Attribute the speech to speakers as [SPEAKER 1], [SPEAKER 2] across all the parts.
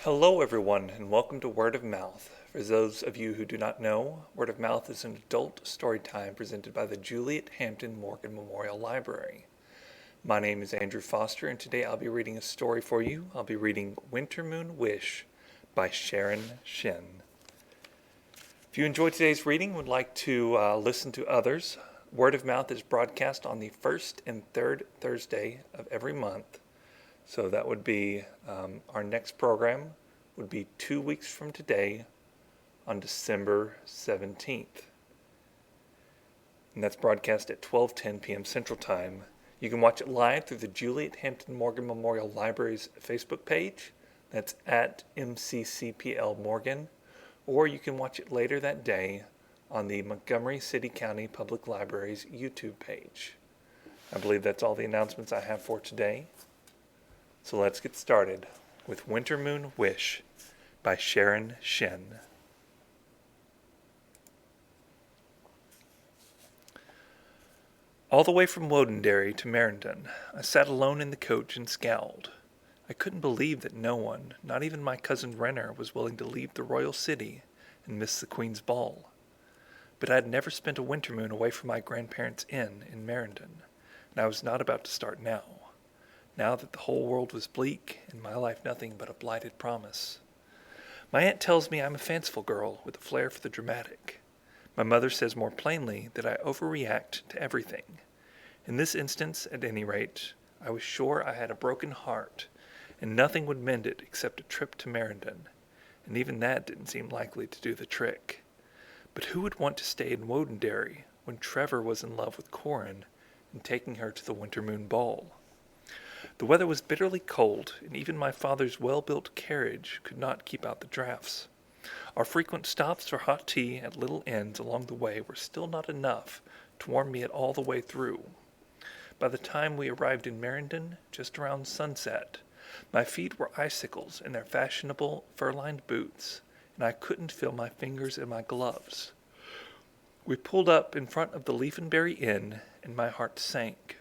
[SPEAKER 1] Hello, everyone, and welcome to Word of Mouth. For those of you who do not know, Word of Mouth is an adult story time presented by the Juliet Hampton Morgan Memorial Library. My name is Andrew Foster, and today I'll be reading a story for you. I'll be reading Wintermoon Wish by Sharon Shinn. If you enjoyed today's reading and would like to listen to others, Word of Mouth is broadcast on the first and third Thursday of every month. So that would be our next program would be 2 weeks from today on December 17th. And that's broadcast at 12:10 p.m. Central Time. You can watch it live through the Juliet Hampton Morgan Memorial Library's Facebook page. That's at MCCPL Morgan. Or you can watch it later that day on the Montgomery City County Public Library's YouTube page. I believe that's all the announcements I have for today. So let's get started with Wintermoon Wish by Sharon Shinn. All the way from Wodenderry to Merendon, I sat alone in the coach and scowled. I couldn't believe that no one, not even my cousin Renner, was willing to leave the royal city and miss the Queen's ball. But I had never spent a winter moon away from my grandparents' inn in Merendon, and I was not about to start now that the whole world was bleak and my life nothing but a blighted promise. My aunt tells me I'm a fanciful girl with a flair for the dramatic. My mother says more plainly that I overreact to everything. In this instance, at any rate, I was sure I had a broken heart, and nothing would mend it except a trip to Merendon, and even that didn't seem likely to do the trick. But who would want to stay in Wodenderry when Trevor was in love with Corin and taking her to the Wintermoon ball? The weather was bitterly cold, and even my father's well-built carriage could not keep out the draughts. Our frequent stops for hot tea at little inns along the way were still not enough to warm me at all the way through. By the time we arrived in Merendon, just around sunset, my feet were icicles in their fashionable fur-lined boots, and I couldn't feel my fingers in my gloves. We pulled up in front of the Leafenberry Inn, and my heart sank.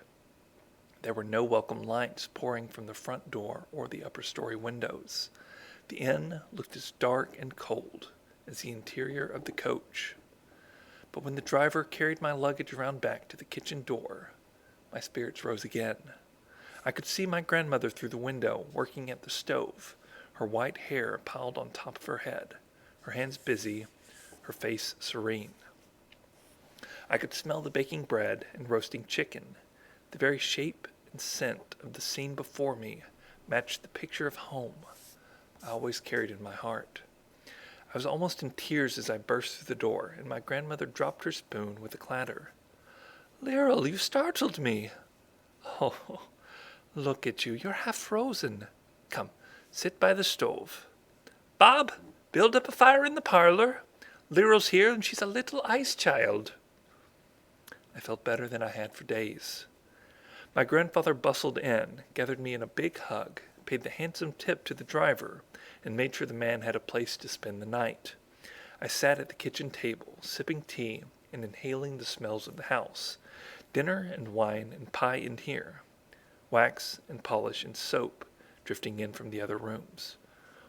[SPEAKER 1] There were no welcome lights pouring from the front door or the upper story windows. The inn looked as dark and cold as the interior of the coach. But when the driver carried my luggage around back to the kitchen door, my spirits rose again. I could see my grandmother through the window, working at the stove, her white hair piled on top of her head, her hands busy, her face serene. I could smell the baking bread and roasting chicken. The very shape and scent of the scene before me matched the picture of home I always carried in my heart. I was almost in tears as I burst through the door, and my grandmother dropped her spoon with a clatter. "Lyrrell, you startled me." "Oh, look at you, you're half frozen. Come, sit by the stove. Bob, build up a fire in the parlor. Lyrrell's here, and she's a little ice child." I felt better than I had for days. My grandfather bustled in, gathered me in a big hug, paid the handsome tip to the driver, and made sure the man had a place to spend the night. I sat at the kitchen table, sipping tea and inhaling the smells of the house. Dinner and wine and pie in here. Wax and polish and soap drifting in from the other rooms.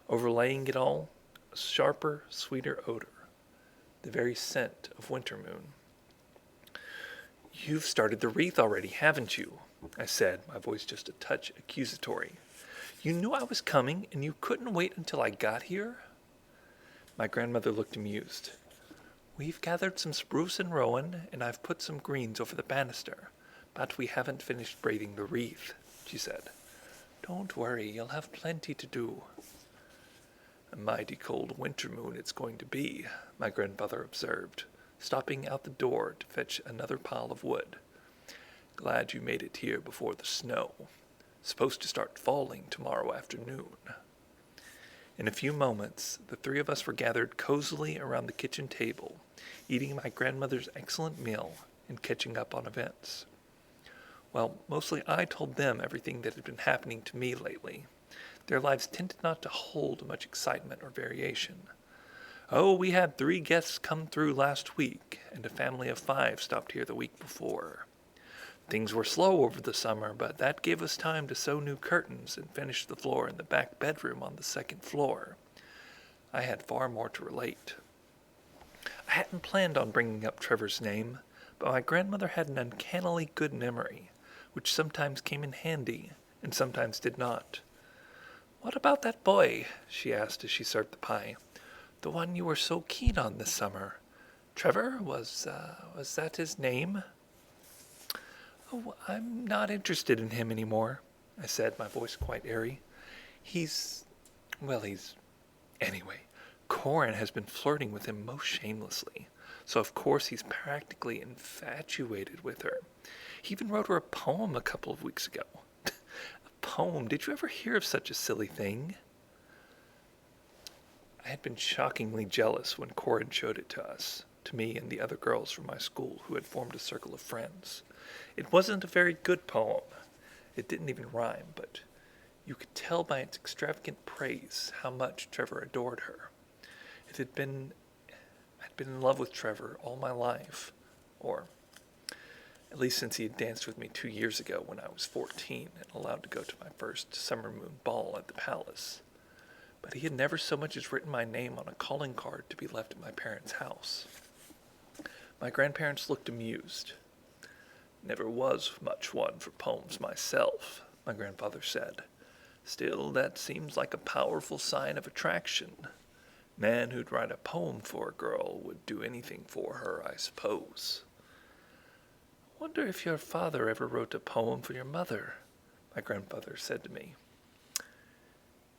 [SPEAKER 1] Overlaying it all, a sharper, sweeter odor. The very scent of Wintermoon. "You've started the wreath already, haven't you?" I said, my voice just a touch accusatory. "You knew I was coming, and you couldn't wait until I got here?" My grandmother looked amused. "We've gathered some spruce and rowan, and I've put some greens over the banister, but we haven't finished braiding the wreath," she said. "Don't worry, you'll have plenty to do." "A mighty cold winter moon it's going to be," my grandfather observed, stopping out the door to fetch another pile of wood. "Glad you made it here before the snow. Supposed to start falling tomorrow afternoon." In a few moments, the three of us were gathered cozily around the kitchen table, eating my grandmother's excellent meal and catching up on events. Well, mostly I told them everything that had been happening to me lately. Their lives tended not to hold much excitement or variation. "Oh, we had 3 guests come through last week, and a family of 5 stopped here the week before." Things were slow over the summer, but that gave us time to sew new curtains and finish the floor in the back bedroom on the second floor. I had far more to relate. I hadn't planned on bringing up Trevor's name, but my grandmother had an uncannily good memory, which sometimes came in handy and sometimes did not. "What about that boy?" she asked as she served the pie. "The one you were so keen on this summer. Trevor, was that his name?" "Oh, I'm not interested in him anymore," I said, my voice quite airy. He's... Anyway, Corin has been flirting with him most shamelessly, so of course he's practically infatuated with her. He even wrote her a poem a couple of weeks ago." "A poem? Did you ever hear of such a silly thing?" I had been shockingly jealous when Corin showed it to us, to me and the other girls from my school who had formed a circle of friends. It wasn't a very good poem. It didn't even rhyme, but you could tell by its extravagant praise how much Trevor adored her. I'd been in love with Trevor all my life, or at least since he had danced with me 2 years ago when I was 14 and allowed to go to my first summer moon ball at the palace. But he had never so much as written my name on a calling card to be left at my parents' house. My grandparents looked amused. "Never was much one for poems myself," my grandfather said. "Still, that seems like a powerful sign of attraction. Man who'd write a poem for a girl would do anything for her, I suppose." "Wonder if your father ever wrote a poem for your mother," my grandfather said to me.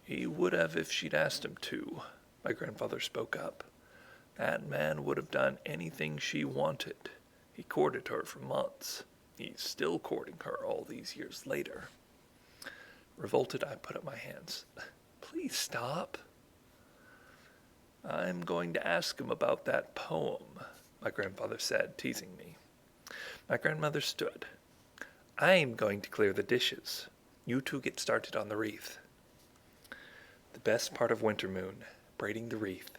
[SPEAKER 1] "He would have if she'd asked him to," my grandfather spoke up. "That man would have done anything she wanted. He courted her for months. He's still courting her all these years later." Revolted, I put up my hands. "Please stop." "I'm going to ask him about that poem," my grandfather said, teasing me. My grandmother stood. "I'm going to clear the dishes. You two get started on the wreath." The best part of Wintermoon, braiding the wreath.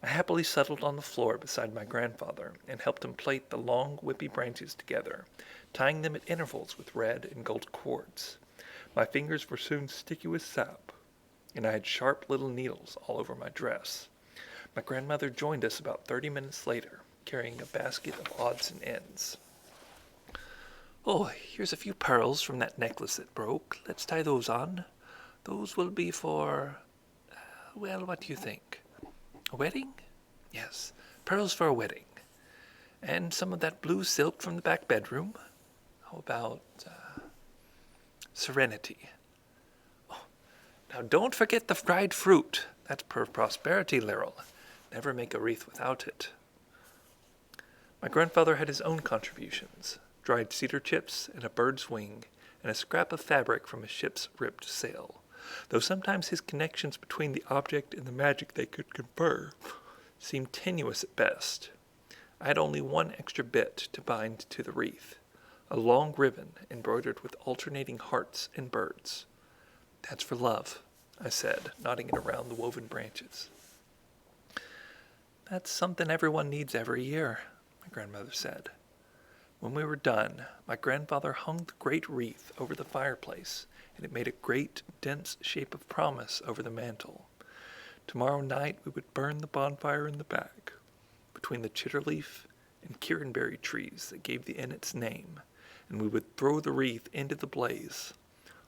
[SPEAKER 1] I happily settled on the floor beside my grandfather and helped him plait the long, whippy branches together, tying them at intervals with red and gold cords. My fingers were soon sticky with sap, and I had sharp little needles all over my dress. My grandmother joined us about 30 minutes later, carrying a basket of odds and ends. "Oh, here's a few pearls from that necklace that broke. Let's tie those on. Those will be for... what do you think? A wedding? Yes, pearls for a wedding. And some of that blue silk from the back bedroom. How about serenity? Oh, now don't forget the dried fruit. That's prosperity, laurel. Never make a wreath without it." My grandfather had his own contributions: dried cedar chips and a bird's wing, and a scrap of fabric from a ship's ripped sail, though sometimes his connections between the object and the magic they could confer seemed tenuous at best. I had only one extra bit to bind to the wreath, a long ribbon embroidered with alternating hearts and birds. "That's for love," I said, knotting it around the woven branches. "That's something everyone needs every year," my grandmother said. When we were done, my grandfather hung the great wreath over the fireplace, and it made a great, dense shape of promise over the mantel. Tomorrow night we would burn the bonfire in the back, between the chitterleaf and kirinberry trees that gave the inn its name, and we would throw the wreath into the blaze,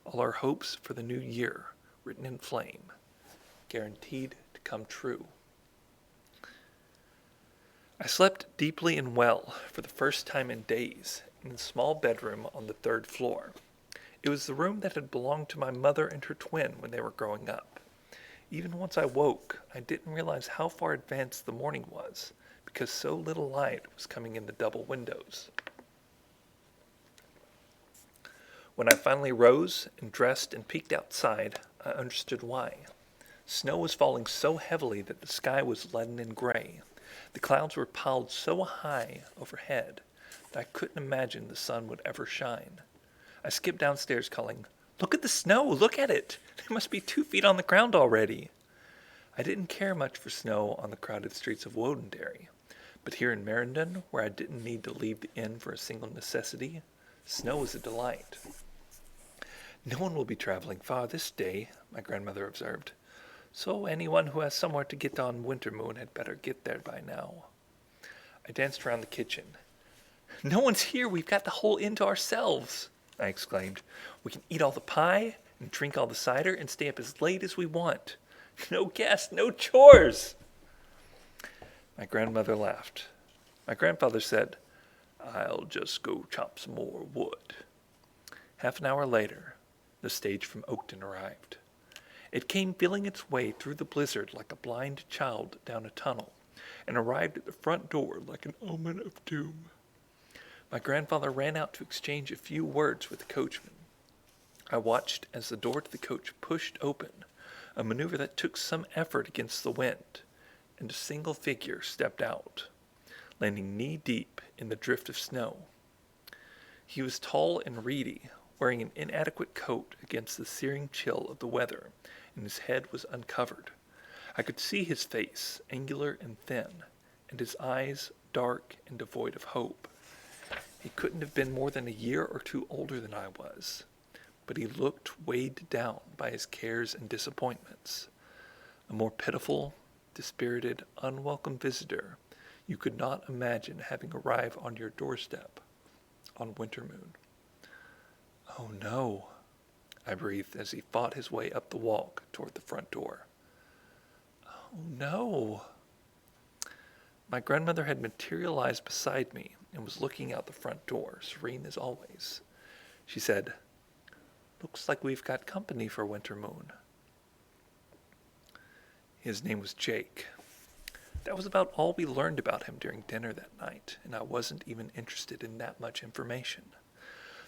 [SPEAKER 1] all our hopes for the new year written in flame, guaranteed to come true. I slept deeply and well for the first time in days in the small bedroom on the 3rd floor. It was the room that had belonged to my mother and her twin when they were growing up. Even once I woke, I didn't realize how far advanced the morning was, because so little light was coming in the double windows. When I finally rose and dressed and peeked outside, I understood why. Snow was falling so heavily that the sky was leaden and gray. The clouds were piled so high overhead that I couldn't imagine the sun would ever shine. I skipped downstairs calling, "Look at the snow! Look at it! There must be 2 feet on the ground already!" I didn't care much for snow on the crowded streets of Wodenderry, but here in Merendon, where I didn't need to leave the inn for a single necessity, Snow was a delight. No one will be traveling far this day, my grandmother observed, so anyone who has somewhere to get on Wintermoon had better get there by now. I danced around the kitchen. No one's here, we've got the whole inn to ourselves, I exclaimed. We can eat all the pie and drink all the cider and stay up as late as we want. No guests, no chores. My grandmother laughed. My grandfather said, I'll just go chop some more wood. Half an hour later, the stage from Oakton arrived. It came feeling its way through the blizzard like a blind child down a tunnel, and arrived at the front door like an omen of doom. My grandfather ran out to exchange a few words with the coachman. I watched as the door to the coach pushed open, a maneuver that took some effort against the wind, and a single figure stepped out, landing knee-deep in the drift of snow. He was tall and reedy, wearing an inadequate coat against the searing chill of the weather, and his head was uncovered. I could see his face, angular and thin, and his eyes dark and devoid of hope. He couldn't have been more than a year or two older than I was, but he looked weighed down by his cares and disappointments. A more pitiful, dispirited, unwelcome visitor you could not imagine having arrived on your doorstep on Wintermoon. Oh no, I breathed as he fought his way up the walk toward the front door. Oh no. My grandmother had materialized beside me and was looking out the front door, serene as always. She said, Looks like we've got company for Wintermoon. His name was Jake. That was about all we learned about him during dinner that night, and I wasn't even interested in that much information.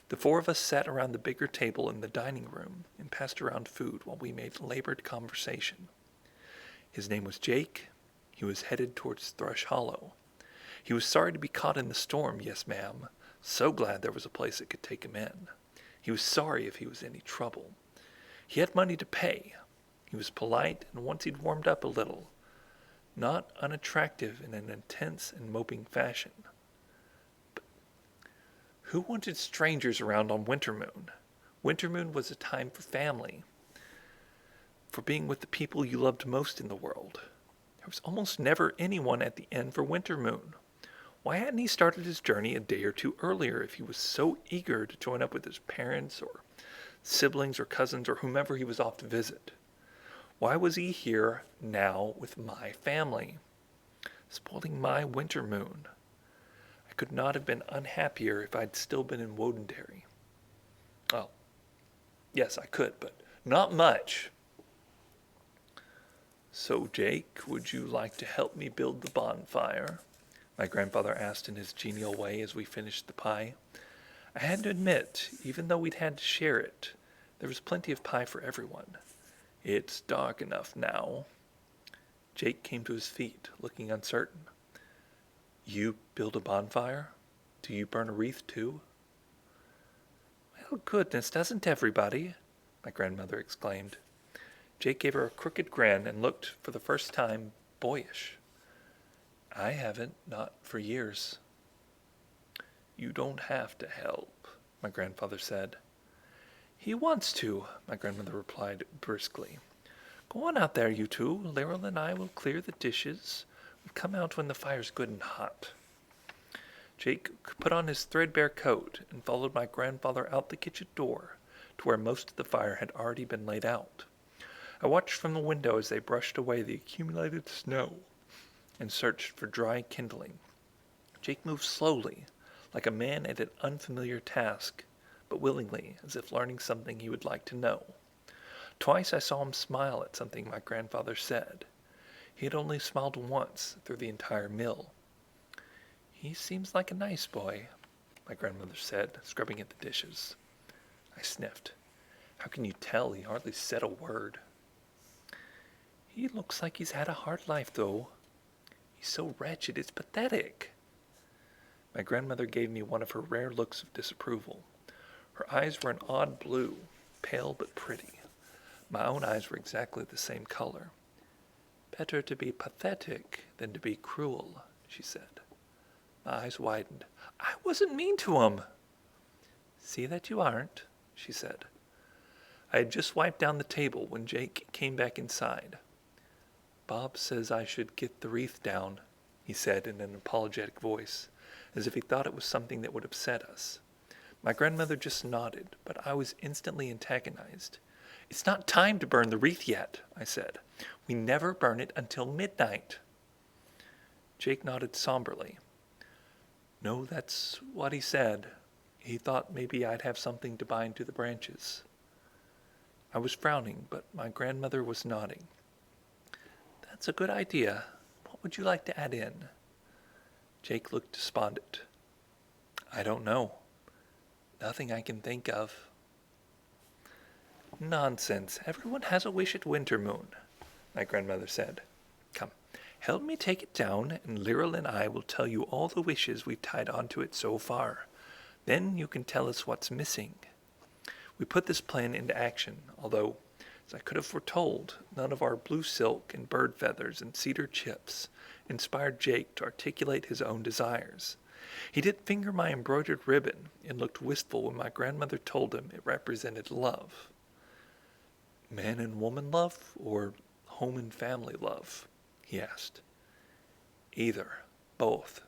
[SPEAKER 1] The four of us sat around the bigger table in the dining room and passed around food while we made labored conversation. His name was Jake. He was headed towards Thrush Hollow. He was sorry to be caught in the storm, yes, ma'am. So glad there was a place that could take him in. He was sorry if he was in any trouble. He had money to pay. He was polite, and once he'd warmed up a little, not unattractive in an intense and moping fashion. But who wanted strangers around on Wintermoon? Wintermoon was a time for family, for being with the people you loved most in the world. There was almost never anyone at the inn for Wintermoon. Why hadn't he started his journey a day or two earlier if he was so eager to join up with his parents or siblings or cousins or whomever he was off to visit? Why was he here now with my family, spoiling my Wintermoon? I could not have been unhappier if I'd still been in Wodenderry. Oh, yes, I could, but not much. So, Jake, would you like to help me build the bonfire? My grandfather asked in his genial way as we finished the pie. I had to admit, even though we'd had to share it, there was plenty of pie for everyone. It's dark enough now. Jake came to his feet, looking uncertain. You build a bonfire? Do you burn a wreath too? Well, goodness, doesn't everybody? My grandmother exclaimed. Jake gave her a crooked grin and looked, for the first time, boyish. I haven't, not for years. You don't have to help, my grandfather said. He wants to, my grandmother replied briskly. Go on out there, you two. Laurel and I will clear the dishes. We'll come out when the fire's good and hot. Jake put on his threadbare coat and followed my grandfather out the kitchen door to where most of the fire had already been laid out. I watched from the window as they brushed away the accumulated snow and searched for dry kindling. Jake moved slowly, like a man at an unfamiliar task, but willingly, as if learning something he would like to know. Twice I saw him smile at something my grandfather said. He had only smiled once through the entire meal. He seems like a nice boy, my grandmother said, scrubbing at the dishes. I sniffed. How can you tell? He hardly said a word. He looks like he's had a hard life, though. He's so wretched, it's pathetic. My grandmother gave me one of her rare looks of disapproval. Her eyes were an odd blue, pale but pretty. My own eyes were exactly the same color. Better to be pathetic than to be cruel, she said. My eyes widened. I wasn't mean to him. See that you aren't, she said. I had just wiped down the table when Jake came back inside. Bob says I should get the wreath down, he said in an apologetic voice, as if he thought it was something that would upset us. My grandmother just nodded, but I was instantly antagonized. It's not time to burn the wreath yet, I said. We never burn it until midnight. Jake nodded somberly. No, that's what he said. He thought maybe I'd have something to bind to the branches. I was frowning, but my grandmother was nodding. That's a good idea. What would you like to add in? Jake looked despondent. I don't know. Nothing I can think of. Nonsense. Everyone has a wish at Wintermoon, my grandmother said. Come, help me take it down, and Lyral and I will tell you all the wishes we've tied onto it so far. Then you can tell us what's missing. We put this plan into action, although, as I could have foretold, none of our blue silk and bird feathers and cedar chips inspired Jake to articulate his own desires. He did finger my embroidered ribbon and looked wistful when my grandmother told him it represented love. Man and woman love, or home and family love? He asked. Either. Both,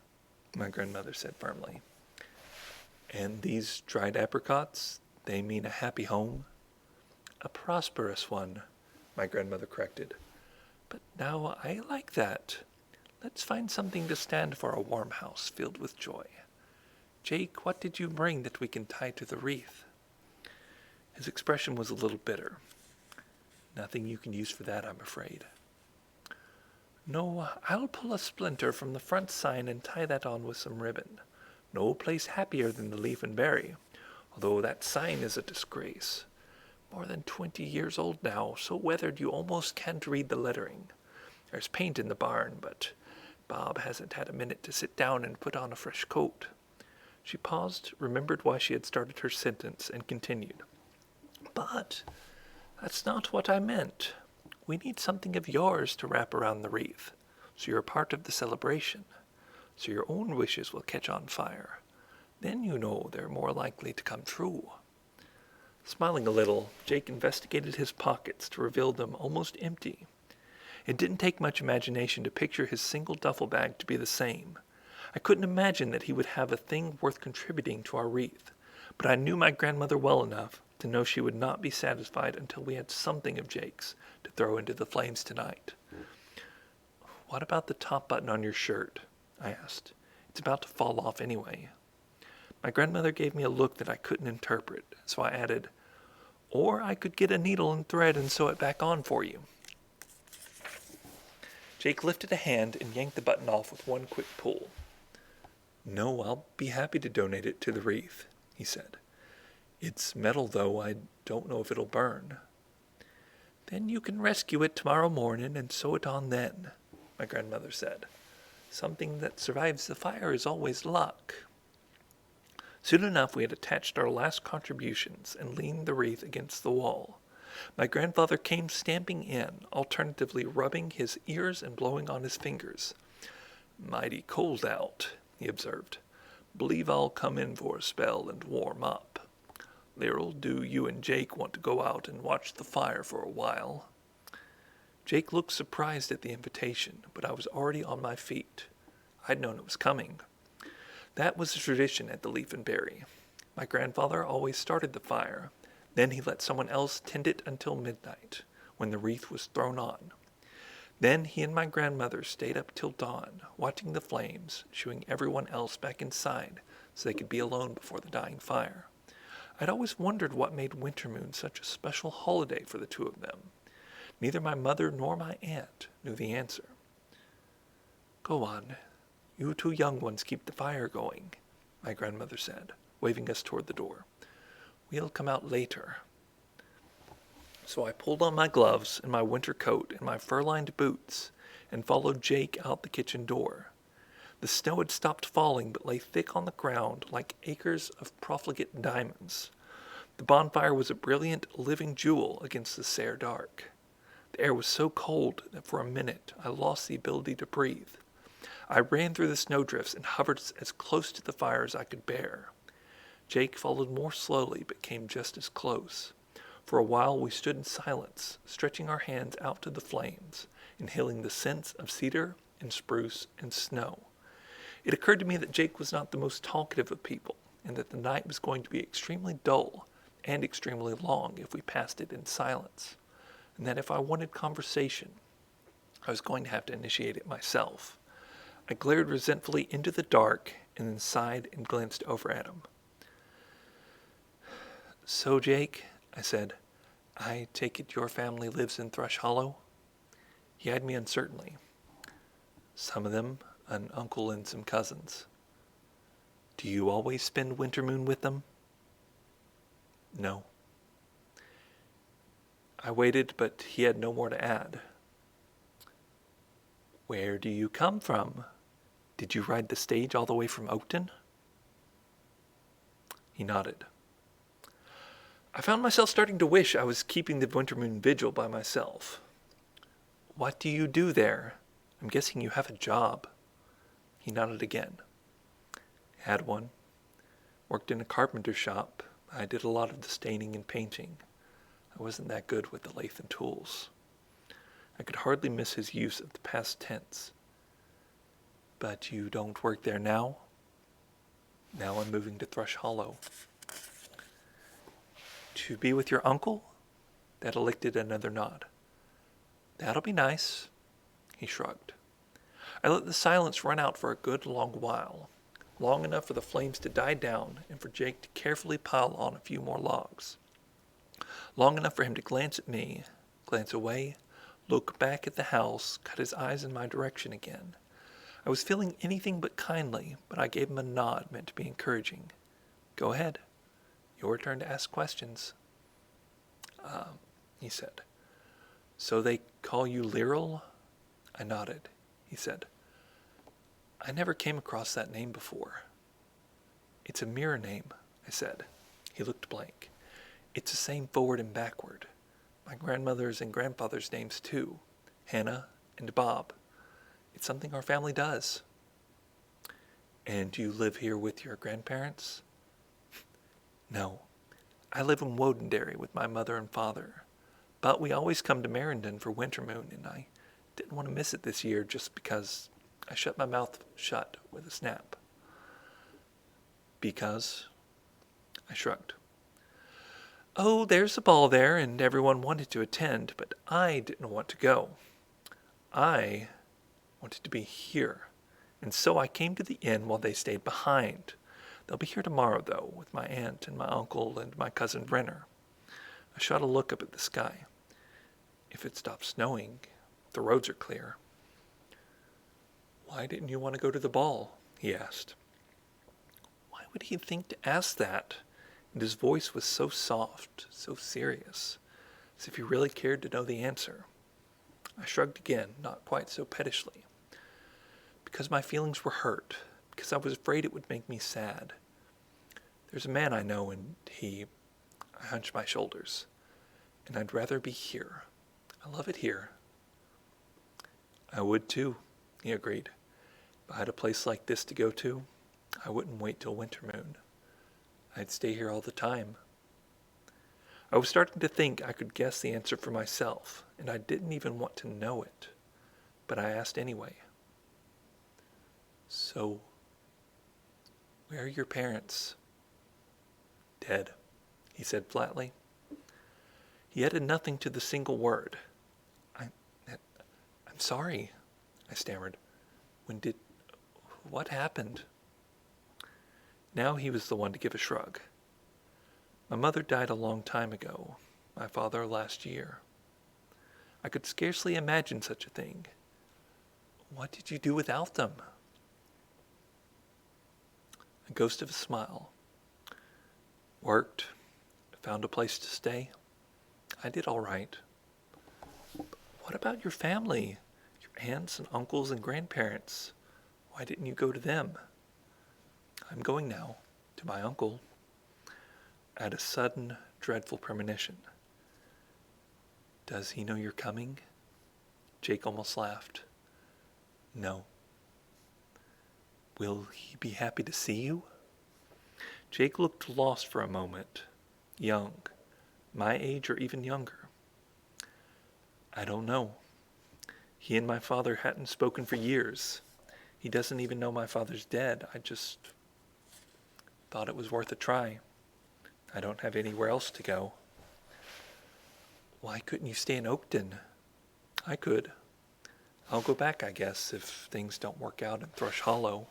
[SPEAKER 1] my grandmother said firmly. And these dried apricots, they mean a happy home? A prosperous one, my grandmother corrected. But now I like that. Let's find something to stand for a warm house filled with joy. Jake, what did you bring that we can tie to the wreath? His expression was a little bitter. Nothing you can use for that, I'm afraid. No, I'll pull a splinter from the front sign and tie that on with some ribbon. No place happier than the Leaf and Berry, although that sign is a disgrace. More than 20 years old now, so weathered you almost can't read the lettering. There's paint in the barn, but Bob hasn't had a minute to sit down and put on a fresh coat. She paused, remembered why she had started her sentence, and continued. But that's not what I meant. We need something of yours to wrap around the wreath, so you're a part of the celebration, so your own wishes will catch on fire. Then you know they're more likely to come true. Smiling a little, Jake investigated his pockets to reveal them almost empty. It didn't take much imagination to picture his single duffel bag to be the same. I couldn't imagine that he would have a thing worth contributing to our wreath, but I knew my grandmother well enough to know she would not be satisfied until we had something of Jake's to throw into the flames tonight. What about the top button on your shirt? I asked. It's about to fall off anyway. My grandmother gave me a look that I couldn't interpret, so I added, or I could get a needle and thread and sew it back on for you. Jake lifted a hand and yanked the button off with one quick pull. No, I'll be happy to donate it to the wreath, he said. It's metal, though. I don't know if it'll burn. Then you can rescue it tomorrow morning and sew it on then, my grandmother said. Something that survives the fire is always luck. Soon enough we had attached our last contributions and leaned the wreath against the wall. My grandfather came stamping in, alternatively rubbing his ears and blowing on his fingers. Mighty cold out, he observed. Believe I'll come in for a spell and warm up. Lyral, do you and Jake want to go out and watch the fire for a while? Jake looked surprised at the invitation, but I was already on my feet. I'd known it was coming. That was the tradition at the Leaf and Berry. My grandfather always started the fire. Then he let someone else tend it until midnight, when the wreath was thrown on. Then he and my grandmother stayed up till dawn, watching the flames, shooing everyone else back inside so they could be alone before the dying fire. I'd always wondered what made Wintermoon such a special holiday for the two of them. Neither my mother nor my aunt knew the answer. Go on. You two young ones keep the fire going, my grandmother said, waving us toward the door. We'll come out later. So I pulled on my gloves and my winter coat and my fur-lined boots and followed Jake out the kitchen door. The snow had stopped falling but lay thick on the ground like acres of profligate diamonds. The bonfire was a brilliant, living jewel against the sere dark. The air was so cold that for a minute I lost the ability to breathe. I ran through the snowdrifts and hovered as close to the fire as I could bear. Jake followed more slowly, but came just as close. For a while we stood in silence, stretching our hands out to the flames, inhaling the scents of cedar and spruce and snow. It occurred to me that Jake was not the most talkative of people, and that the night was going to be extremely dull and extremely long if we passed it in silence, and that if I wanted conversation, I was going to have to initiate it myself. I glared resentfully into the dark and then sighed and glanced over at him. "So, Jake," I said, "I take it your family lives in Thrush Hollow?" He eyed me uncertainly. "Some of them, an uncle and some cousins." "Do you always spend Wintermoon with them?" "No." I waited, but he had no more to add. "Where do you come from? Did you ride the stage all the way from Oakton?" He nodded. I found myself starting to wish I was keeping the Wintermoon vigil by myself. "What do you do there? I'm guessing you have a job." He nodded again. "Had one. Worked in a carpenter shop. I did a lot of the staining and painting. I wasn't that good with the lathe and tools." I could hardly miss his use of the past tense. "But you don't work there now?" "Now I'm moving to Thrush Hollow." "To be with your uncle?" That elicited another nod. "That'll be nice." He shrugged. I let the silence run out for a good long while, long enough for the flames to die down and for Jake to carefully pile on a few more logs. Long enough for him to glance at me, glance away, look back at the house, cut his eyes in my direction again. I was feeling anything but kindly, but I gave him a nod meant to be encouraging. "Go ahead. Your turn to ask questions." He said. "So they call you Lyral?" I nodded. He said, "I never came across that name before." "It's a mirror name," I said. He looked blank. "It's the same forward and backward. My grandmother's and grandfather's names too. Hannah and Bob. It's something our family does." "And you live here with your grandparents?" "No. I live in Wodenderry with my mother and father. But we always come to Merendon for Wintermoon, and I didn't want to miss it this year just because I shut my mouth shut with a snap." "Because?" I shrugged. "Oh, there's a ball there, and everyone wanted to attend, but I didn't want to go. I wanted to be here, and so I came to the inn while they stayed behind. They'll be here tomorrow, though, with my aunt and my uncle and my cousin Brenner." I shot a look up at the sky. "If it stops snowing, the roads are clear." "Why didn't you want to go to the ball?" he asked. Why would he think to ask that? And his voice was so soft, so serious, as if he really cared to know the answer. I shrugged again, not quite so pettishly. "Because my feelings were hurt, because I was afraid it would make me sad. There's a man I know, and I hunched my shoulders, and I'd rather be here. I love it here." "I would too," he agreed. "If I had a place like this to go to, I wouldn't wait till Wintermoon. I'd stay here all the time." I was starting to think I could guess the answer for myself, and I didn't even want to know it, but I asked anyway. "So, where are your parents?" "Dead," he said flatly. He added nothing to the single word. I'm sorry," I stammered. What happened?" Now he was the one to give a shrug. "My mother died a long time ago, my father last year. I could scarcely imagine such a thing. What did you do without them?" A ghost of a smile. "Worked, found a place to stay. I did all right." "What about your family? Your aunts and uncles and grandparents? Why didn't you go to them?" "I'm going now, to my uncle." I had a sudden, dreadful premonition. "Does he know you're coming?" Jake almost laughed. "No." "Will he be happy to see you?" Jake looked lost for a moment. Young. My age or even younger. I don't know. He and my father hadn't spoken for years. He doesn't even know my father's dead. I just thought it was worth a try. I don't have anywhere else to go. Why couldn't you stay in Oakton? I could. I'll go back, I guess, if things don't work out in Thrush Hollow.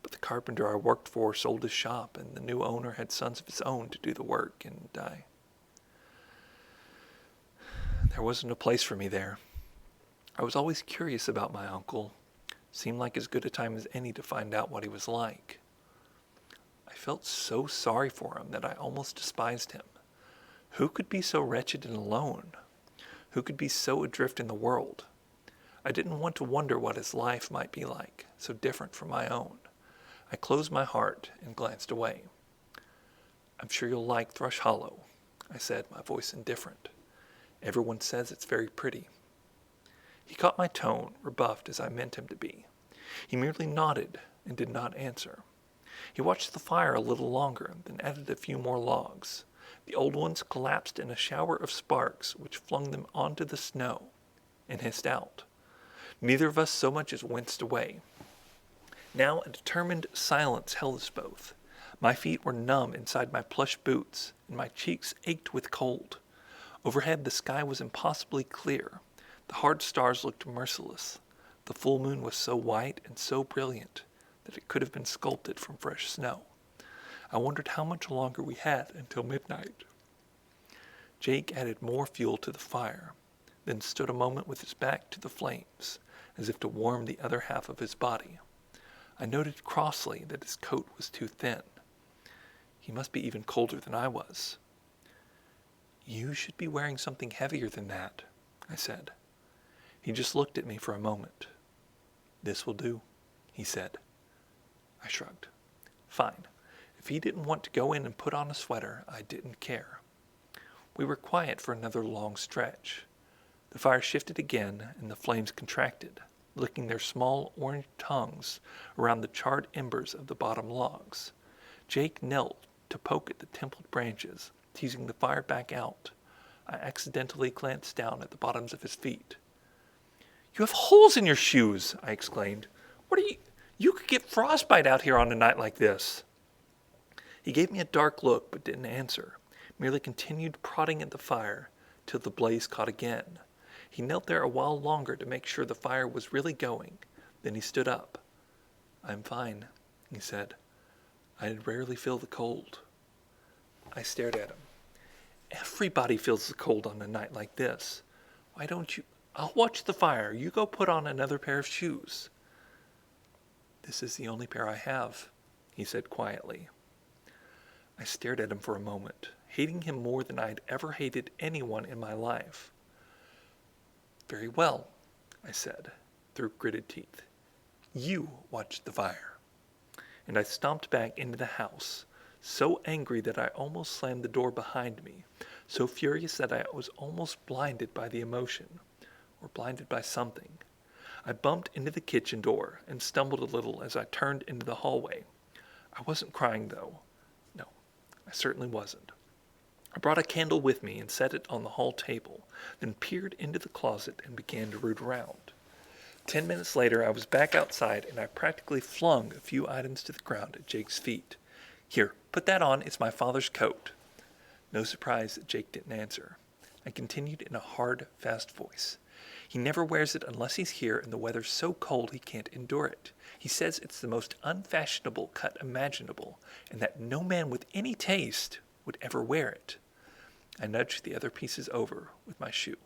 [SPEAKER 1] But the carpenter I worked for sold his shop, and the new owner had sons of his own to do the work, and there wasn't a place for me there. I was always curious about my uncle. Seemed like as good a time as any to find out what he was like. I felt so sorry for him that I almost despised him. Who could be so wretched and alone? Who could be so adrift in the world? I didn't want to wonder what his life might be like, so different from my own. I closed my heart and glanced away. I'm sure you'll like Thrush Hollow, I said, my voice indifferent. Everyone says it's very pretty. He caught my tone, rebuffed as I meant him to be. He merely nodded and did not answer. He watched the fire a little longer, then added a few more logs. The old ones collapsed in a shower of sparks, which flung them onto the snow and hissed out. Neither of us so much as winced away. Now a determined silence held us both. My feet were numb inside my plush boots, and my cheeks ached with cold. Overhead the sky was impossibly clear. The hard stars looked merciless. The full moon was so white and so brilliant that it could have been sculpted from fresh snow. I wondered how much longer we had until midnight. Jake added more fuel to the fire, then stood a moment with his back to the flames, as if to warm the other half of his body. I noted crossly that his coat was too thin. He must be even colder than I was. You should be wearing something heavier than that, I said. He just looked at me for a moment. This will do, he said. I shrugged. Fine. If he didn't want to go in and put on a sweater, I didn't care. We were quiet for another long stretch. The fire shifted again, and the flames contracted, licking their small orange tongues around the charred embers of the bottom logs. Jake knelt to poke at the templed branches, teasing the fire back out. I accidentally glanced down at the bottoms of his feet. You have holes in your shoes, I exclaimed. What are you? You could get frostbite out here on a night like this. He gave me a dark look but didn't answer, merely continued prodding at the fire till the blaze caught again. He knelt there a while longer to make sure the fire was really going. Then he stood up. I'm fine, he said. I rarely feel the cold. I stared at him. Everybody feels the cold on a night like this. Why don't you? I'll watch the fire. You go put on another pair of shoes. This is the only pair I have, he said quietly. I stared at him for a moment, hating him more than I had ever hated anyone in my life. Very well, I said, through gritted teeth. You watch the fire. And I stomped back into the house, so angry that I almost slammed the door behind me, so furious that I was almost blinded by the emotion, or blinded by something. I bumped into the kitchen door and stumbled a little as I turned into the hallway. I wasn't crying, though. No, I certainly wasn't. I brought a candle with me and set it on the hall table, then peered into the closet and began to root around. 10 minutes later, I was back outside, and I practically flung a few items to the ground at Jake's feet. Here, put that on. It's my father's coat. No surprise that Jake didn't answer. I continued in a hard, fast voice. He never wears it unless he's here and the weather's so cold he can't endure it. He says it's the most unfashionable cut imaginable, and that no man with any taste would ever wear it. I nudged the other pieces over with my shoe.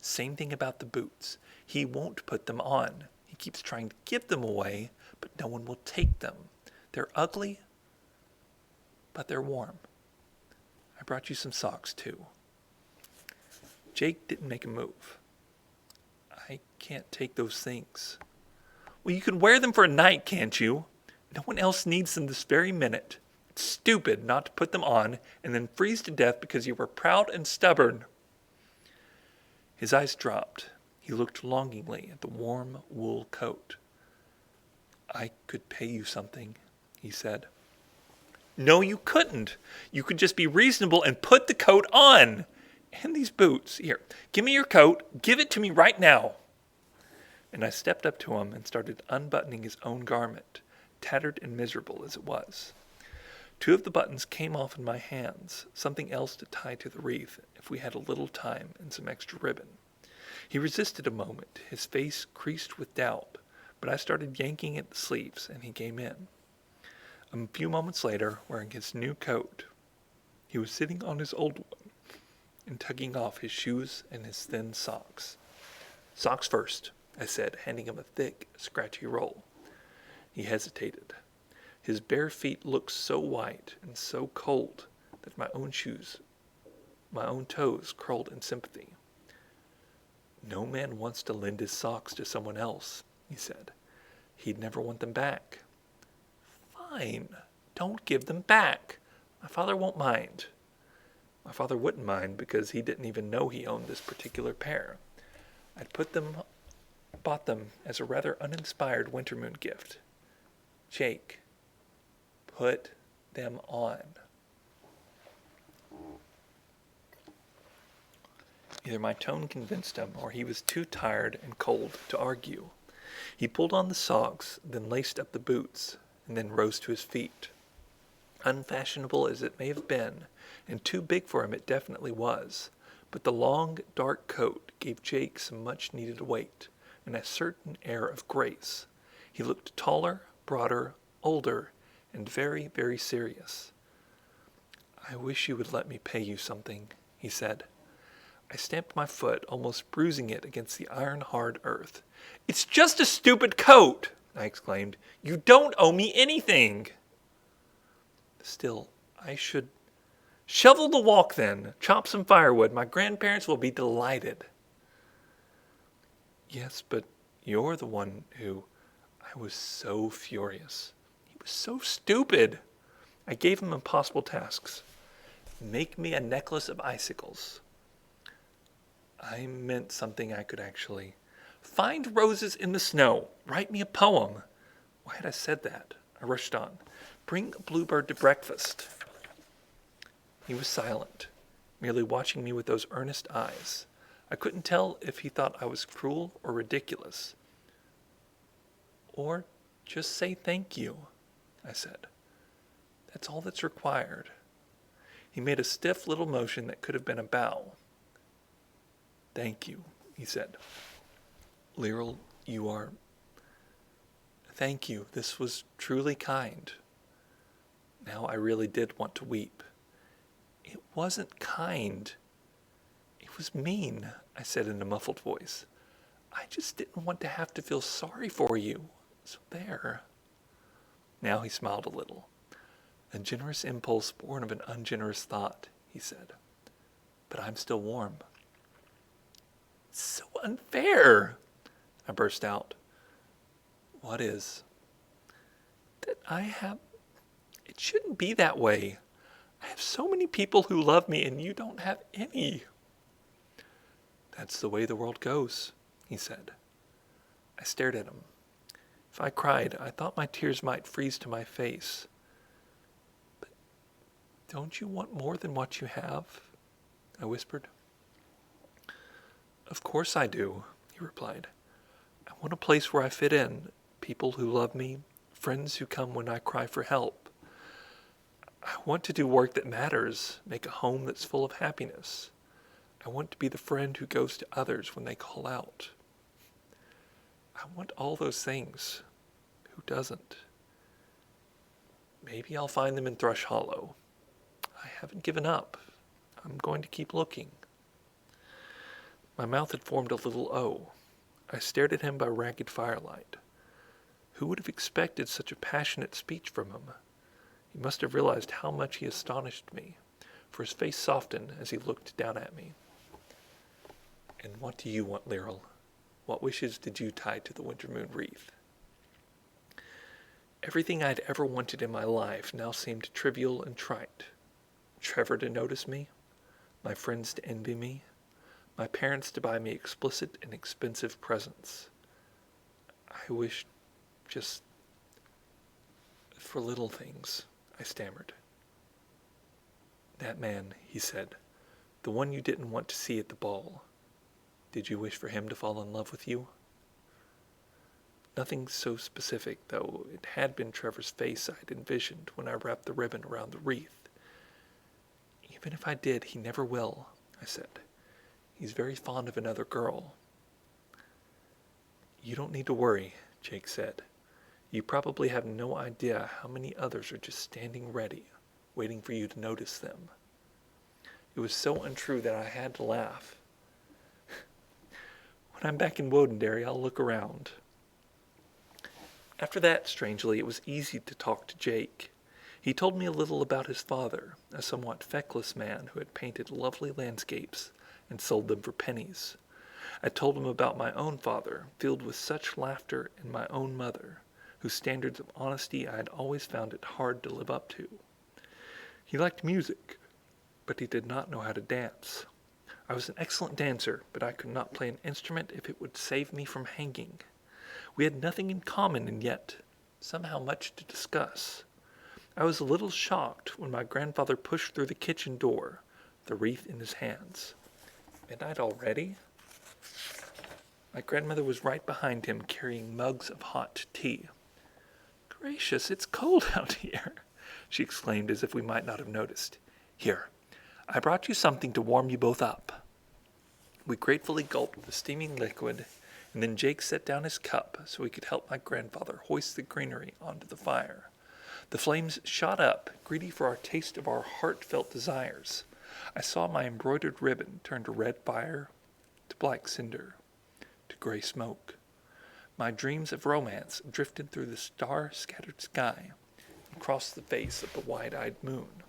[SPEAKER 1] Same thing about the boots. He won't put them on. He keeps trying to give them away, but no one will take them. They're ugly, but they're warm. I brought you some socks, too. Jake didn't make a move. I can't take those things. Well, you can wear them for a night, can't you? No one else needs them this very minute. It's stupid not to put them on and then freeze to death because you were proud and stubborn. His eyes dropped. He looked longingly at the warm wool coat. I could pay you something, he said. No, you couldn't. You could just be reasonable and put the coat on. And these boots. Here, give me your coat. Give it to me right now. And I stepped up to him and started unbuttoning his own garment, tattered and miserable as it was. 2 of the buttons came off in my hands, something else to tie to the wreath if we had a little time and some extra ribbon. He resisted a moment, his face creased with doubt, but I started yanking at the sleeves and he came in. A few moments later, wearing his new coat, he was sitting on his old one and tugging off his shoes and his thin socks. Socks first, I said, handing him a thick, scratchy roll. He hesitated. His bare feet looked so white and so cold that my own toes curled in sympathy. No man wants to lend his socks to someone else, he said. He'd never want them back. Fine, don't give them back. My father won't mind. My father wouldn't mind because he didn't even know he owned this particular pair. I'd bought them as a rather uninspired Wintermoon gift. Jake, put them on. Either my tone convinced him or he was too tired and cold to argue. He pulled on the socks, then laced up the boots, and then rose to his feet. Unfashionable as it may have been, and too big for him it definitely was, but the long, dark coat gave Jake some much-needed weight and a certain air of grace. He looked taller, broader, older, and very, very serious. I wish you would let me pay you something, he said. I stamped my foot, almost bruising it against the iron-hard earth. It's just a stupid coat, I exclaimed. You don't owe me anything. Still, I should... Shovel the walk, then. Chop some firewood. My grandparents will be delighted. Yes, but you're the one who... I was so furious. He was so stupid. I gave him impossible tasks. Make me a necklace of icicles. I meant something I could actually... Find roses in the snow. Write me a poem. Why had I said that? I rushed on. Bring a bluebird to breakfast. He was silent, merely watching me with those earnest eyes. I couldn't tell if he thought I was cruel or ridiculous. Or just say thank you, I said. That's all that's required. He made a stiff little motion that could have been a bow. Thank you, he said. Lyral, you are... Thank you. This was truly kind. Now I really did want to weep. It wasn't kind. It was mean, I said in a muffled voice. I just didn't want to have to feel sorry for you. So there. Now he smiled a little. A generous impulse born of an ungenerous thought, he said. But I'm still warm. It's so unfair, I burst out. What is? That it shouldn't be that way. I have so many people who love me and you don't have any. That's the way the world goes, he said. I stared at him. If I cried, I thought my tears might freeze to my face. But don't you want more than what you have? I whispered. Of course I do, he replied. I want a place where I fit in, people who love me, friends who come when I cry for help. I want to do work that matters, make a home that's full of happiness. I want to be the friend who goes to others when they call out. I want all those things. Who doesn't? Maybe I'll find them in Thrush Hollow. I haven't given up. I'm going to keep looking. My mouth had formed a little O. I stared at him by ragged firelight. Who would have expected such a passionate speech from him? He must have realized how much he astonished me, for his face softened as he looked down at me. And what do you want, Lyral? What wishes did you tie to the Wintermoon wreath? Everything I'd ever wanted in my life now seemed trivial and trite. Trevor to notice me, my friends to envy me, my parents to buy me explicit and expensive presents. I wished just for little things, I stammered. "That man," he said, "the one you didn't want to see at the ball. Did you wish for him to fall in love with you?" Nothing so specific, though it had been Trevor's face I had envisioned when I wrapped the ribbon around the wreath. "Even if I did, he never will," I said. "He's very fond of another girl." "You don't need to worry," Jake said. "You probably have no idea how many others are just standing ready, waiting for you to notice them." It was so untrue that I had to laugh. "When I'm back in Wodenderry, I'll look around." After that, strangely, it was easy to talk to Jake. He told me a little about his father, a somewhat feckless man who had painted lovely landscapes and sold them for pennies. I told him about my own father, filled with such laughter, and my own mother, whose standards of honesty I had always found it hard to live up to. He liked music, but he did not know how to dance. I was an excellent dancer, but I could not play an instrument if it would save me from hanging. We had nothing in common, and yet somehow much to discuss. I was a little shocked when my grandfather pushed through the kitchen door, the wreath in his hands. "Midnight already?" My grandmother was right behind him, carrying mugs of hot tea. "Gracious, it's cold out here," she exclaimed as if we might not have noticed. "Here, I brought you something to warm you both up." We gratefully gulped the steaming liquid, and then Jake set down his cup so he could help my grandfather hoist the greenery onto the fire. The flames shot up, greedy for our taste of our heartfelt desires. I saw my embroidered ribbon turn to red fire, to black cinder, to gray smoke. My dreams of romance drifted through the star-scattered sky and crossed the face of the wide-eyed moon.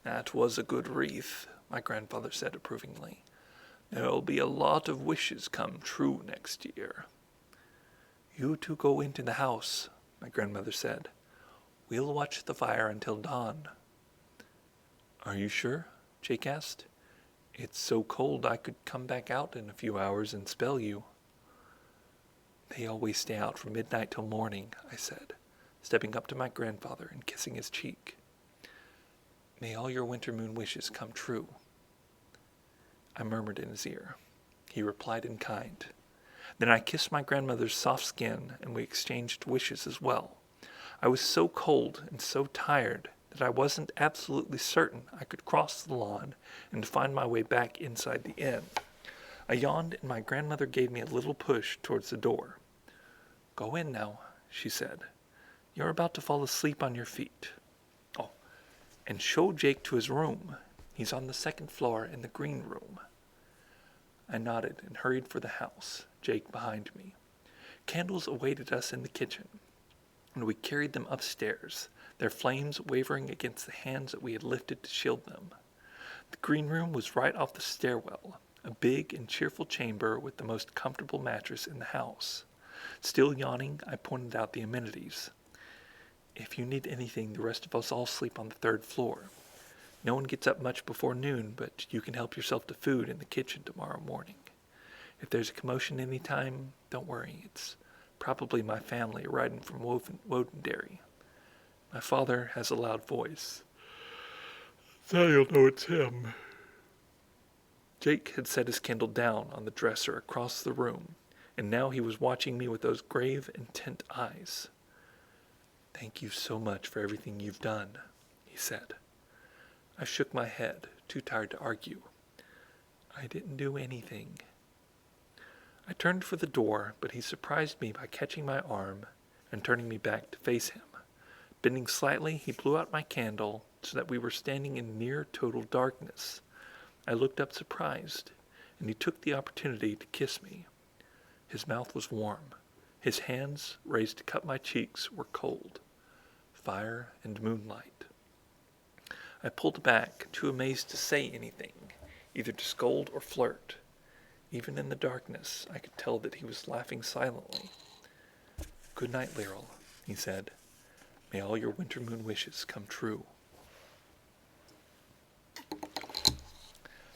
[SPEAKER 1] "That was a good wreath," my grandfather said approvingly. "There'll be a lot of wishes come true next year." "You two go into the house," my grandmother said. "We'll watch the fire until dawn." "Are you sure?" Jake asked. "It's so cold I could come back out in a few hours and spell you." "They always stay out from midnight till morning," I said, stepping up to my grandfather and kissing his cheek. "May all your Wintermoon wishes come true." I murmured in his ear. He replied in kind. Then I kissed my grandmother's soft skin, and we exchanged wishes as well. I was so cold and so tired that I wasn't absolutely certain I could cross the lawn and find my way back inside the inn. I yawned, and my grandmother gave me a little push towards the door. "Go in now," she said. "You're about to fall asleep on your feet. Oh, and show Jake to his room. He's on the second floor in the green room." I nodded and hurried for the house, Jake behind me. Candles awaited us in the kitchen, and we carried them upstairs, their flames wavering against the hands that we had lifted to shield them. The green room was right off the stairwell, a big and cheerful chamber with the most comfortable mattress in the house. Still yawning, I pointed out the amenities. "If you need anything, the rest of us all sleep on the third floor. No one gets up much before noon, but you can help yourself to food in the kitchen tomorrow morning. If there's a commotion any time, don't worry. It's probably my family riding from Wodenderry. My father has a loud voice. So you'll know it's him." Jake had set his candle down on the dresser across the room, and now he was watching me with those grave, intent eyes. "Thank you so much for everything you've done," he said. I shook my head, too tired to argue. "I didn't do anything." I turned for the door, but he surprised me by catching my arm and turning me back to face him. Bending slightly, he blew out my candle so that we were standing in near total darkness. I looked up surprised, and he took the opportunity to kiss me. His mouth was warm. His hands, raised to cup my cheeks, were cold. Fire and moonlight. I pulled back, too amazed to say anything, either to scold or flirt. Even in the darkness, I could tell that he was laughing silently. "Good night, Laurel," he said. "May all your Wintermoon wishes come true."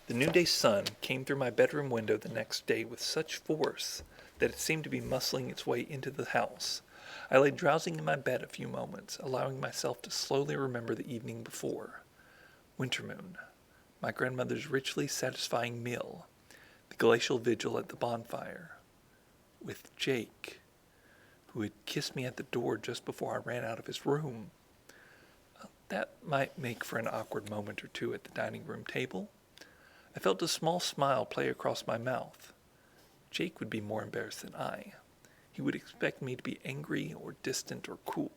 [SPEAKER 1] The noonday sun came through my bedroom window the next day with such force that it seemed to be muscling its way into the house. I lay drowsing in my bed a few moments, allowing myself to slowly remember the evening before. Wintermoon, my grandmother's richly satisfying meal, the glacial vigil at the bonfire, with Jake, who had kissed me at the door just before I ran out of his room. That might make for an awkward moment or two at the dining room table. I felt a small smile play across my mouth. Jake would be more embarrassed than I. He would expect me to be angry or distant or cool.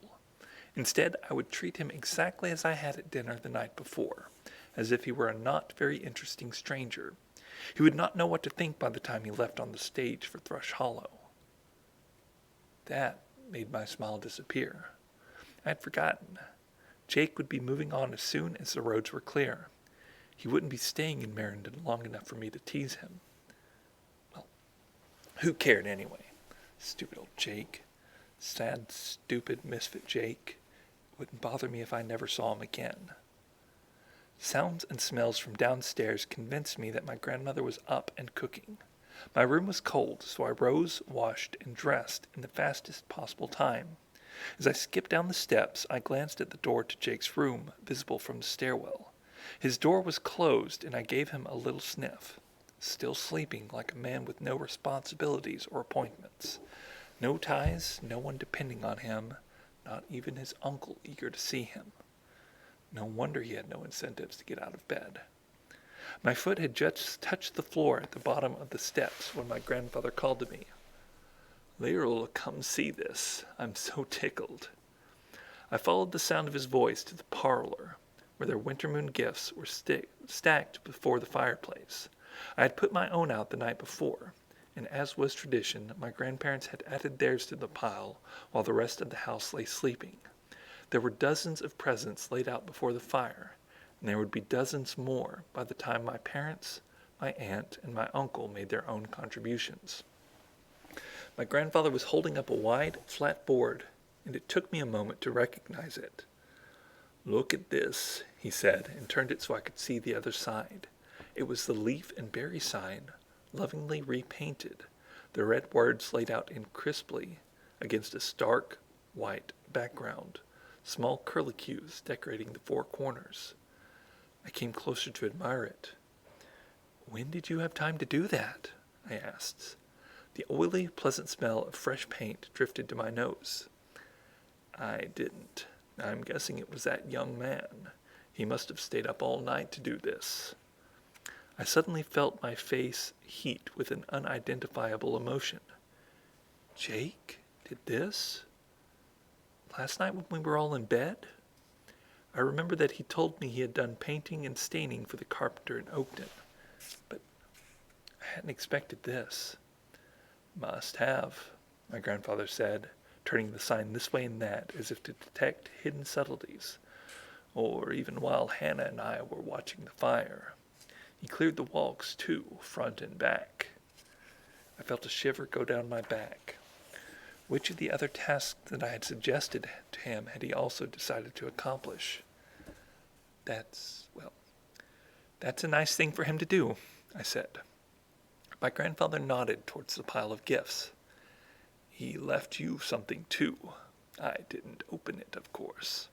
[SPEAKER 1] Instead, I would treat him exactly as I had at dinner the night before, as if he were a not very interesting stranger. He would not know what to think by the time he left on the stage for Thrush Hollow. That made my smile disappear. I had forgotten. Jake would be moving on as soon as the roads were clear. He wouldn't be staying in Merendon long enough for me to tease him. Well, who cared anyway? Stupid old Jake. Sad, stupid, misfit Jake. It wouldn't bother me if I never saw him again. Sounds and smells from downstairs convinced me that my grandmother was up and cooking. My room was cold, so I rose, washed, and dressed in the fastest possible time. As I skipped down the steps, I glanced at the door to Jake's room, visible from the stairwell. His door was closed, and I gave him a little sniff. Still sleeping like a man with no responsibilities or appointments. No ties, no one depending on him, not even his uncle eager to see him. No wonder he had no incentives to get out of bed. My foot had just touched the floor at the bottom of the steps when my grandfather called to me. "Lear'll come see this. I'm so tickled." I followed the sound of his voice to the parlor, where their Wintermoon gifts were stacked before the fireplace. I had put my own out the night before, and as was tradition, my grandparents had added theirs to the pile while the rest of the house lay sleeping. There were dozens of presents laid out before the fire, and there would be dozens more by the time my parents, my aunt, and my uncle made their own contributions. My grandfather was holding up a wide, flat board, and it took me a moment to recognize it. "Look at this," he said, and turned it so I could see the other side. It was the leaf and berry sign, lovingly repainted, the red words laid out in crisply against a stark, white background, small curlicues decorating the four corners. I came closer to admire it. "When did you have time to do that?" I asked. The oily, pleasant smell of fresh paint drifted to my nose. "I didn't. I'm guessing it was that young man. He must have stayed up all night to do this." I suddenly felt my face heat with an unidentifiable emotion. Jake did this? Last night when we were all in bed? I remember that he told me he had done painting and staining for the carpenter in Oakton, but I hadn't expected this. "Must have," my grandfather said, turning the sign this way and that as if to detect hidden subtleties, or even while Hannah and I were watching the fire. He cleared the walks, too, front and back. I felt a shiver go down my back. Which of the other tasks that I had suggested to him had he also decided to accomplish? That's a nice thing for him to do," I said. My grandfather nodded towards the pile of gifts. "He left you something, too. I didn't open it, of course."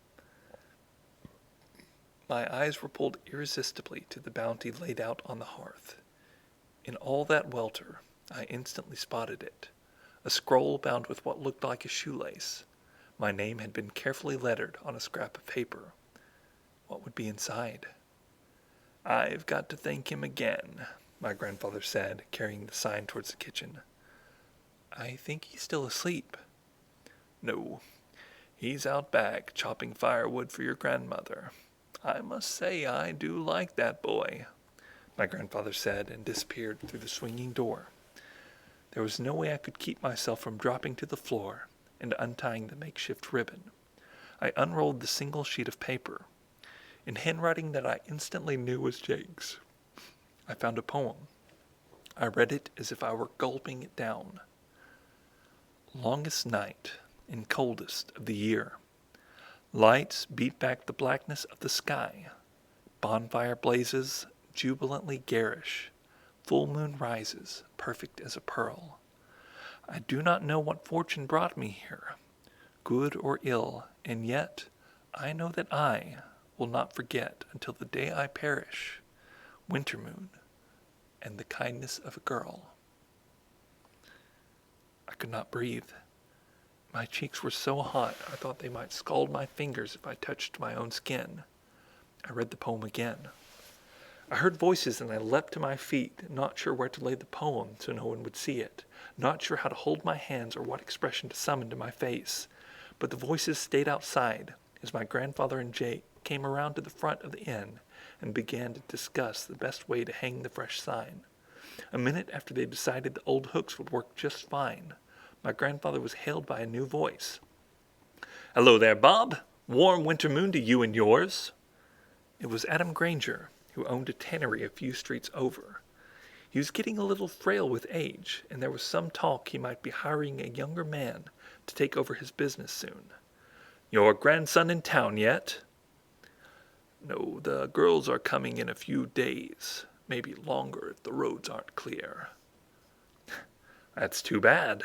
[SPEAKER 1] My eyes were pulled irresistibly to the bounty laid out on the hearth. In all that welter, I instantly spotted it. A scroll bound with what looked like a shoelace. My name had been carefully lettered on a scrap of paper. What would be inside? "I've got to thank him again," my grandfather said, carrying the sign towards the kitchen. "I think he's still asleep." "No, he's out back chopping firewood for your grandmother. I must say I do like that boy," my grandfather said, and disappeared through the swinging door. There was no way I could keep myself from dropping to the floor and untying the makeshift ribbon. I unrolled the single sheet of paper. In handwriting that I instantly knew was Jake's, I found a poem. I read it as if I were gulping it down. "Longest night and coldest of the year. Lights beat back the blackness of the sky. Bonfire blazes, jubilantly garish. Full moon rises, perfect as a pearl. I do not know what fortune brought me here, good or ill, and yet I know that I will not forget until the day I perish. Wintermoon and the kindness of a girl. I could not breathe. My cheeks were so hot I thought they might scald my fingers if I touched my own skin. I read the poem again. I heard voices and I leapt to my feet, not sure where to lay the poem so no one would see it, not sure how to hold my hands or what expression to summon to my face. But the voices stayed outside as my grandfather and Jake came around to the front of the inn and began to discuss the best way to hang the fresh sign. A minute after they decided the old hooks would work just fine, my grandfather was hailed by a new voice. "Hello there, Bob. Warm winter moon to you and yours." It was Adam Granger, who owned a tannery a few streets over. He was getting a little frail with age, and there was some talk he might be hiring a younger man to take over his business soon. "Your grandson in town yet?" "No, the girls are coming in a few days, maybe longer if the roads aren't clear." "That's too bad.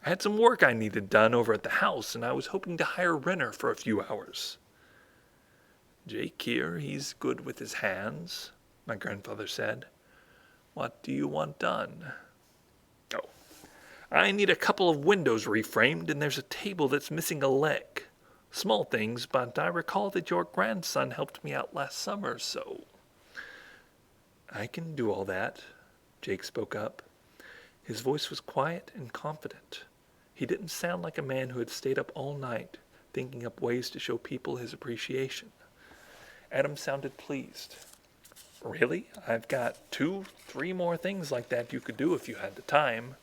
[SPEAKER 1] I had some work I needed done over at the house, and I was hoping to hire Renner for a few hours." "Jake here, he's good with his hands," my grandfather said. "What do you want done?" "Oh, I need a couple of windows reframed, and there's a table that's missing a leg. Small things, but I recall that your grandson helped me out last summer, so—" "I can do all that," Jake spoke up. His voice was quiet and confident. He didn't sound like a man who had stayed up all night thinking up ways to show people his appreciation. Adam sounded pleased. "Really? I've got 2-3 more things like that you could do if you had the time."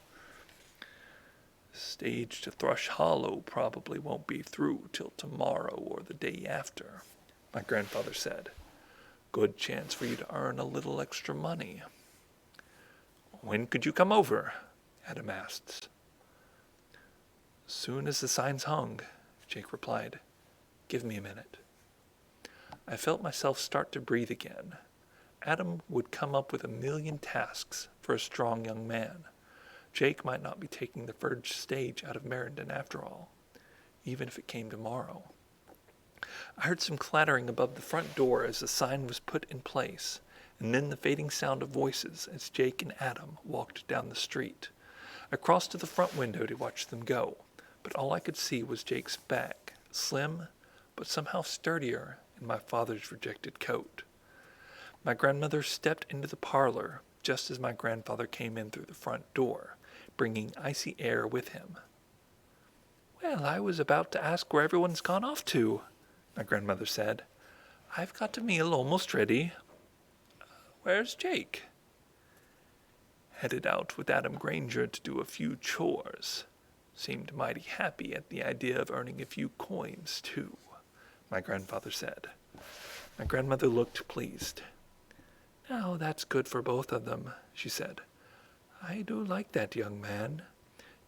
[SPEAKER 1] "Stage to Thrush Hollow probably won't be through till tomorrow or the day after," my grandfather said. "Good chance for you to earn a little extra money." "When could you come over?" Adam asked. "Soon as the sign's hung," Jake replied. "Give me a minute." I felt myself start to breathe again. Adam would come up with a million tasks for a strong young man. Jake might not be taking the first stage out of Merendon after all, even if it came tomorrow. I heard some clattering above the front door as the sign was put in place, and then the fading sound of voices as Jake and Adam walked down the street. I crossed to the front window to watch them go, but all I could see was Jake's back, slim but somehow sturdier in my father's rejected coat. My grandmother stepped into the parlor just as my grandfather came in through the front door, bringing icy air with him. "Well, I was about to ask where everyone's gone off to," my grandmother said. "I've got a meal almost ready." "Where's Jake?" "Headed out with Adam Granger to do a few chores. Seemed mighty happy at the idea of earning a few coins, too," my grandfather said. My grandmother looked pleased. "Now that's good for both of them," she said. "I do like that young man.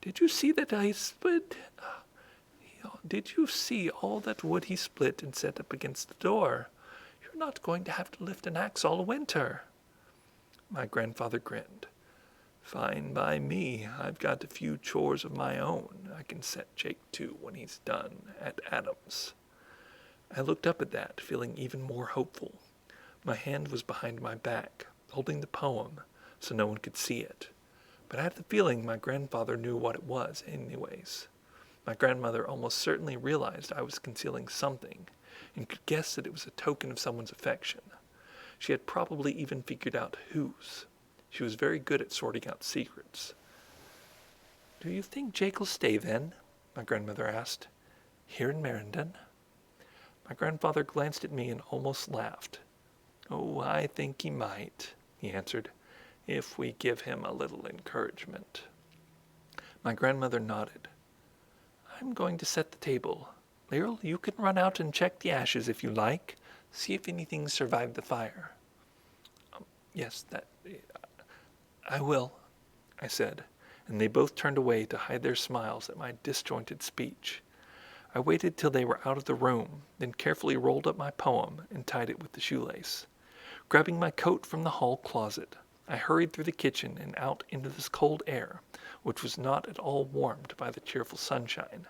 [SPEAKER 1] Did you see that I split? Did you see all that wood he split and set up against the door? You're not going to have to lift an axe all winter." My grandfather grinned. "Fine by me. I've got a few chores of my own I can set Jake to when he's done at Adam's." I looked up at that, feeling even more hopeful. My hand was behind my back, holding the poem so no one could see it. But I had the feeling my grandfather knew what it was anyways. My grandmother almost certainly realized I was concealing something and could guess that it was a token of someone's affection. She had probably even figured out whose. She was very good at sorting out secrets. "Do you think Jake will stay then?" my grandmother asked. "Here in Merendon?" My grandfather glanced at me and almost laughed. "Oh, I think he might," he answered, "if we give him a little encouragement." My grandmother nodded. "I'm going to set the table. Lyril, you can run out and check the ashes if you like. See if anything survived the fire." Yes, I will," I said, and they both turned away to hide their smiles at my disjointed speech. I waited till they were out of the room, then carefully rolled up my poem and tied it with the shoelace. Grabbing my coat from the hall closet, I hurried through the kitchen and out into this cold air, which was not at all warmed by the cheerful sunshine.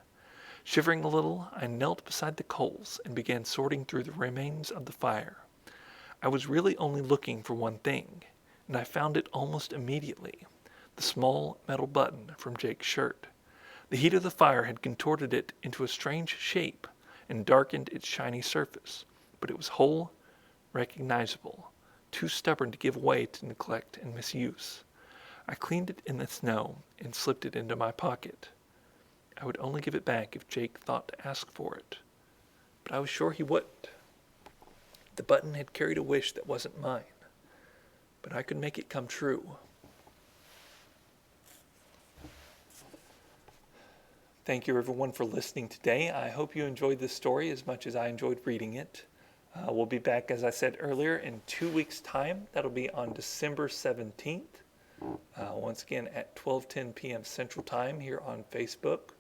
[SPEAKER 1] Shivering a little, I knelt beside the coals and began sorting through the remains of the fire. I was really only looking for one thing, and I found it almost immediately: the small metal button from Jake's shirt. The heat of the fire had contorted it into a strange shape and darkened its shiny surface, but it was whole, recognizable, too stubborn to give way to neglect and misuse. I cleaned it in the snow and slipped it into my pocket. I would only give it back if Jake thought to ask for it, but I was sure he wouldn't. The button had carried a wish that wasn't mine, but I could make it come true. Thank you everyone for listening today. I hope you enjoyed this story as much as I enjoyed reading it. We'll be back, as I said earlier, in 2 weeks' time. That'll be on December 17th. Once again at 12:10 p.m. Central Time here on Facebook,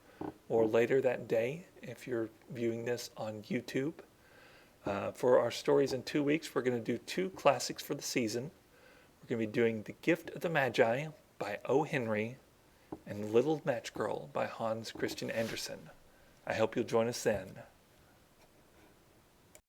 [SPEAKER 1] or later that day if you're viewing this on YouTube. For our stories in 2 weeks, we're going to do 2 classics for the season. We're going to be doing The Gift of the Magi by O. Henry and Little Match Girl by Hans Christian Andersen. I hope you'll join us then.